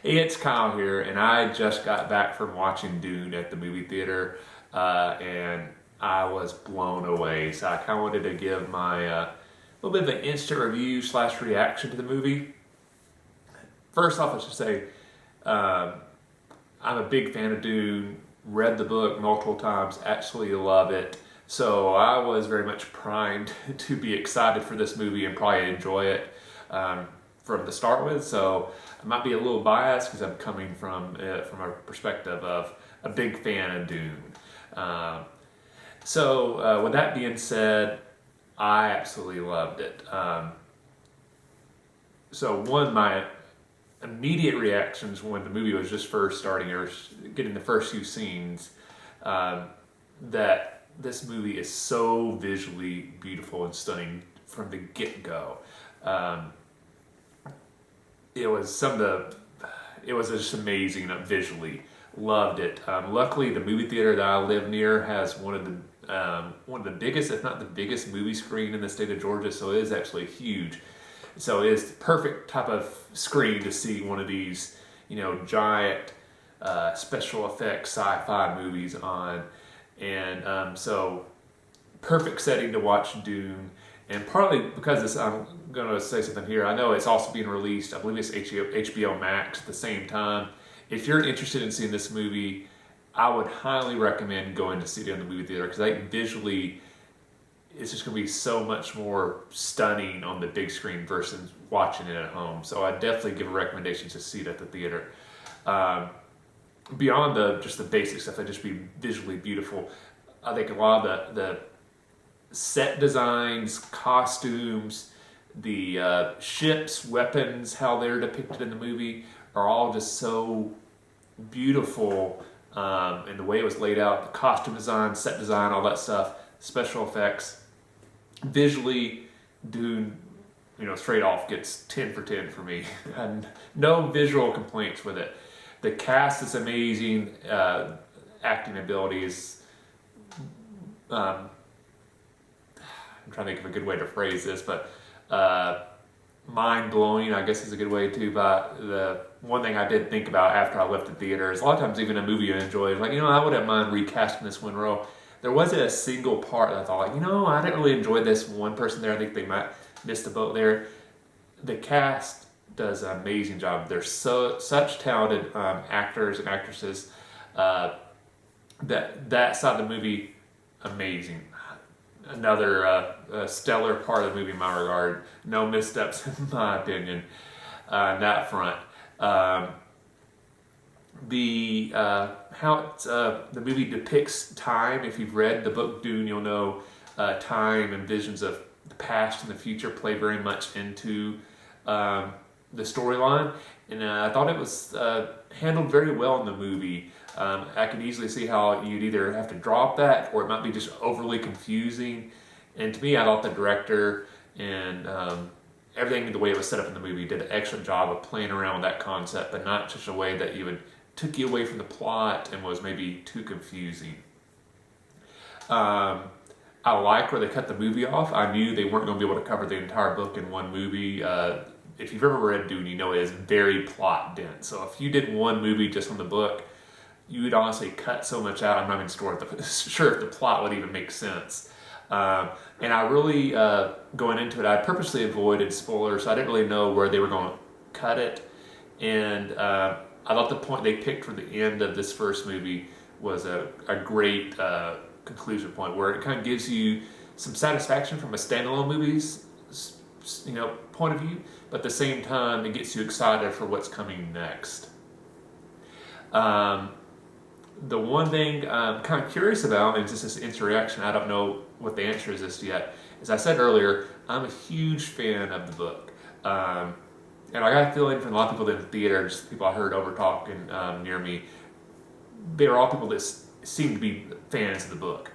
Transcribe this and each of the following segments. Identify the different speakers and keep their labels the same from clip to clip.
Speaker 1: It's Kyle here, and I just got back from watching Dune at the movie theater, and I was blown away. So I kind of wanted to give my little bit of an instant review slash reaction to the movie. First off, I should say um, I'm a big fan of Dune. Read the book multiple times, absolutely love it. So I was very much primed to be excited for this movie and probably enjoy it from the start with. So I might be a little biased because I'm coming from a perspective of a big fan of Dune. Um, with that being said, I absolutely loved it. One of my immediate reactions when the movie was just first starting or getting the first few scenes, that this movie is so visually beautiful and stunning from the get-go. Um, it was it was just amazing visually. Loved it. Luckily, the movie theater that I live near has one of the biggest, if not the biggest, movie screen in the state of Georgia. So it is actually huge. So it is the perfect type of screen to see one of these, giant special effects sci-fi movies on, and perfect setting to watch Dune. And partly because I'm going to say something here. I know it's also being released. I believe it's HBO Max at the same time. If you're interested in seeing this movie, I would highly recommend going to see it in the movie theater because I think visually it's just going to be so much more stunning on the big screen versus watching it at home. So I definitely give a recommendation to see it at the theater. Beyond just the basic stuff, it just be visually beautiful. I think a lot of the set designs, costumes, the ships, weapons, how they're depicted in the movie are all just so beautiful. And the way it was laid out, the costume design, set design, all that stuff, special effects, visually, Dune, straight off gets 10 for 10 for me. And no visual complaints with it. The cast is amazing. Acting abilities. I'm trying to think of a good way to phrase this, but mind-blowing, I guess is a good way to. But the one thing I did think about after I left the theater is a lot of times even a movie I enjoyed, like, I wouldn't mind recasting this one role. There wasn't a single part that I thought, I didn't really enjoy this one person there. I think they might miss the boat there. The cast does an amazing job. They're such talented actors and actresses. That side of the movie, amazing. Another stellar part of the movie in my regard. No missteps in my opinion on that front. The movie depicts time. If you've read the book Dune, you'll know time and visions of the past and the future play very much into the storyline. And I thought it was handled very well in the movie. I could easily see how you'd either have to drop that or it might be just overly confusing. And to me, I thought the director and everything, the way it was set up in the movie, did an excellent job of playing around with that concept, but not such a way that took you away from the plot and was maybe too confusing. I like where they cut the movie off. I knew they weren't going to be able to cover the entire book in one movie. If you've ever read Dune, you know it is very plot dense. So if you did one movie just on the book, you would honestly cut so much out. I'm not even sure if the plot would even make sense. And I really, going into it, I purposely avoided spoilers. So I didn't really know where they were going to cut it. And I thought the point they picked for the end of this first movie was a great conclusion point where it kind of gives you some satisfaction from a standalone movie's point of view, but at the same time it gets you excited for what's coming next. The one thing I'm kind of curious about, and just this instant reaction, I don't know what the answer is this yet, as I said earlier, I'm a huge fan of the book. And I got a feeling from a lot of people in the theater, just people I heard over talking near me, they were all people that seem to be fans of the book.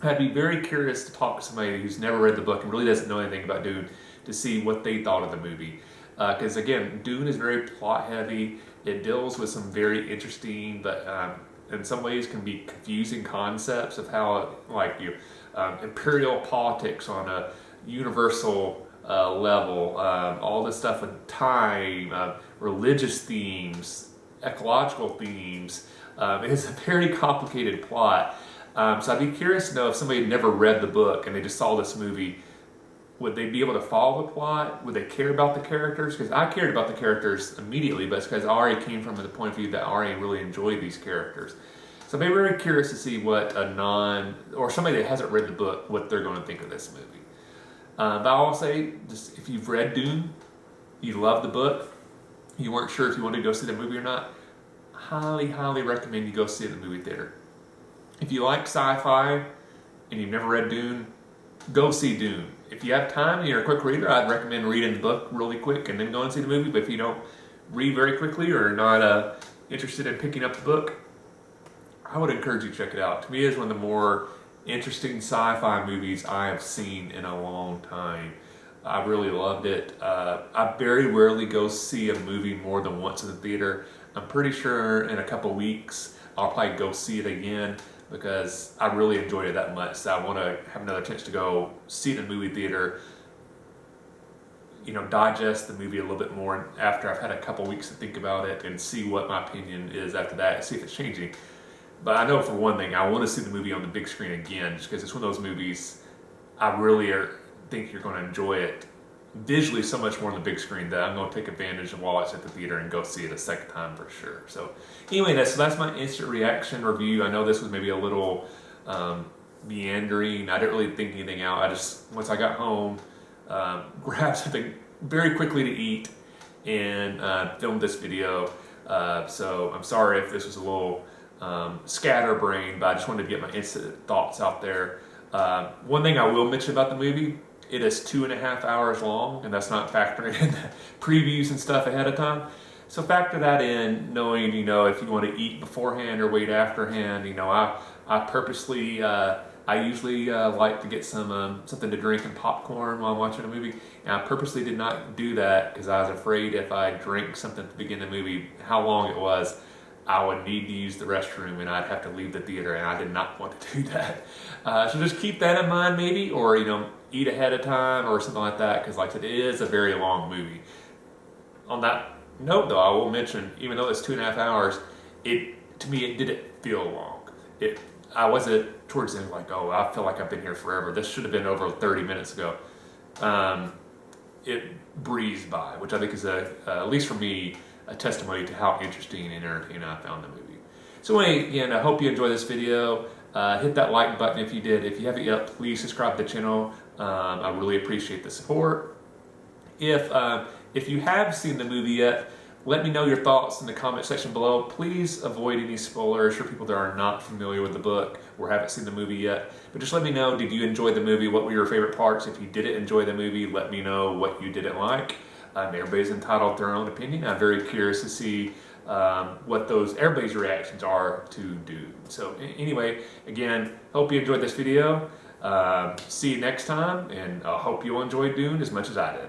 Speaker 1: I'd be very curious to talk to somebody who's never read the book and really doesn't know anything about Dune to see what they thought of the movie. Because again, Dune is very plot heavy. It deals with some very interesting, but in some ways can be confusing concepts of how, imperial politics on a universal level, all this stuff with time, religious themes, ecological themes. It's a very complicated plot. So I'd be curious to know if somebody had never read the book and they just saw this movie, would they be able to follow the plot? Would they care about the characters? Because I cared about the characters immediately, but it's because I already came from the point of view that I already really enjoyed these characters. So I'm very curious to see what or somebody that hasn't read the book, what they're going to think of this movie. But I'll say, just if you've read Dune, you love the book, you weren't sure if you wanted to go see the movie or not, highly recommend you go see it in the movie theater. If you like sci-fi and you've never read Dune, go see Dune. If you have time and you're a quick reader, I'd recommend reading the book really quick and then go and see the movie. But if you don't read very quickly or are not interested in picking up the book, I would encourage you to check it out. To me, it's one of the more interesting sci-fi movies I have seen in a long time. I really loved it. I very rarely go see a movie more than once in the theater. I'm pretty sure in a couple weeks I'll probably go see it again because I really enjoyed it that much. So I want to have another chance to go see it in the movie theater, digest the movie a little bit more after I've had a couple weeks to think about it and see what my opinion is after that and see if it's changing. But I know for one thing, I want to see the movie on the big screen again just because it's one of those movies I really think you're going to enjoy it visually so much more on the big screen that I'm going to take advantage of while it's at the theater and go see it a second time for sure. So anyway, that's my instant reaction review. I know this was maybe a little meandering. I didn't really think anything out. I just, once I got home, grabbed something very quickly to eat and filmed this video. So I'm sorry if this was a little scatterbrained, but I just wanted to get my instant thoughts out there. One thing I will mention about the movie, it is 2.5 hours long, and that's not factoring in the previews and stuff ahead of time. So factor that in, knowing, if you want to eat beforehand or wait afterhand. I purposely, I usually like to get something to drink and popcorn while I'm watching a movie. And I purposely did not do that because I was afraid if I drank something at the beginning of the movie, how long it was, I would need to use the restroom and I'd have to leave the theater, and I did not want to do that. So just keep that in mind maybe, or eat ahead of time or something like that, because like I said, it is a very long movie. On that note though, I will mention, even though it's 2.5 hours, to me it didn't feel long. I wasn't towards the end like, oh, I feel like I've been here forever. This should have been over 30 minutes ago. It breezed by, which I think is at least for me, a testimony to how interesting and entertaining I found the movie. So anyway, again, I hope you enjoyed this video. Hit that like button if you did. If you haven't yet, please subscribe to the channel. I really appreciate the support. If you have seen the movie yet, let me know your thoughts in the comment section below. Please avoid any spoilers for people that are not familiar with the book or haven't seen the movie yet. But just let me know, did you enjoy the movie? What were your favorite parts? If you didn't enjoy the movie, let me know what you didn't like. Everybody's entitled to their own opinion. I'm very curious to see what everybody's reactions are to Dune. So anyway, again, hope you enjoyed this video. See you next time, and I hope you'll enjoy Dune as much as I did.